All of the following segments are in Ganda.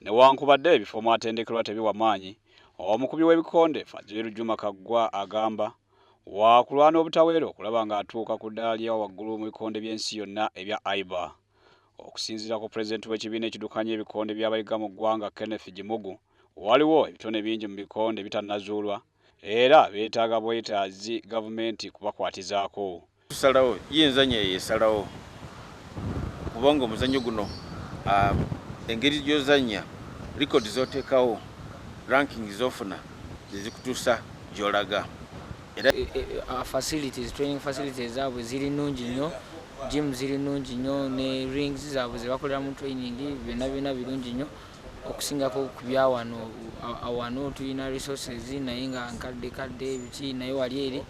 newankubadde ebifo mwatendekerwa tebiwa maanyi. Omukubi w'ebikonde Fazil Juma Kaggwa agamba waakulwana obutaweera okulaba ng'atuuka ku ddaala lya waggulu mu bikonde by'ensi yonna ebya IBA. Okusinziira ku pulezidenti w'ekibiina ekidukanya ebikonde by'abayiga mu ggwanga Kenneth Gimugu, waliwo ebitone bingi mu bikonde bitannazuulwa era beetaaga bwetaazi gavumenti kubakwatizaako. Tusalawo y'enzannya yeesalawo kubanga omuzannyo guno engeri gy'ozannya likodi z'oteekawo ranking z'ofuna zezikutuusa gy'olaga. Training facilities zaabwe ziri nnungi nnyo, gym ziri nnungi nnyo ne rings zaabwe ze bakolera mu training byonna birungi nnyo okusingako ku bya wano tulina resources naye nga nkadde biki naye wali eri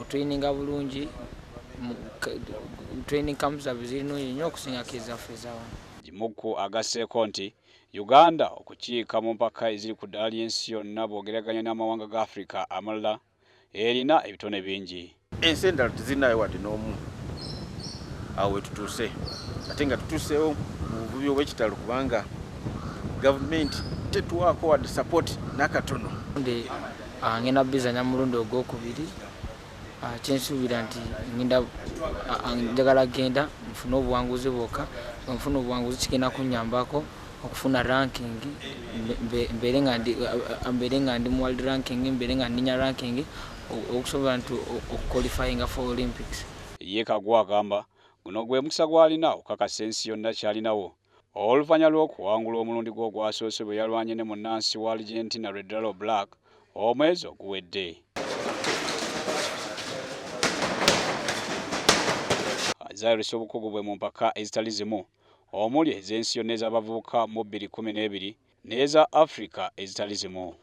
otraininga bulungi training camps zaabwe ziri nnungi nnyo okusingako ezaffe ezawano. Gimugu agasseeko nti Uganda okukiika mu mpaka eziri ku ddaala ly'ensi yonna bw'ogeraganya n'amawanga ga Africa amalala erina ebitone bingi. Ensi endala tezirinayo wadde n'omu awo we tutuuse ate nga tutuuseewo mu buvubi obw'ekitalo kubanga gavumenti tetuwaako wadde support n'akatono. Ngenda bizanya mulundi ogwokubiri kyensuubira nti njagala genda nfune obuwanguzi bwokka. Nfuna obuwanguzi kigenda kunnyambako okufuna ranking mbeere nga ndi mu world ranking, mbeere nga ndinya ranking okusobola nti okuqualifyinga for Olympics. Ye Kaggwa agamba guno gwe mukisa gw'alina okukakasa ensi yonna kyalinawo oluvannyuma lw'okuwangula omulundi gwe ogwasoose bwe yalwanye ne munnansi wa Argentina Redalo Black omwezi oguwedde. Azaalisa obukugu bwe mu mpaka ezitali zimu omuli ez'ensi yonna ez'abavubuka mu 2012 n'eza Africa ezitali zimu.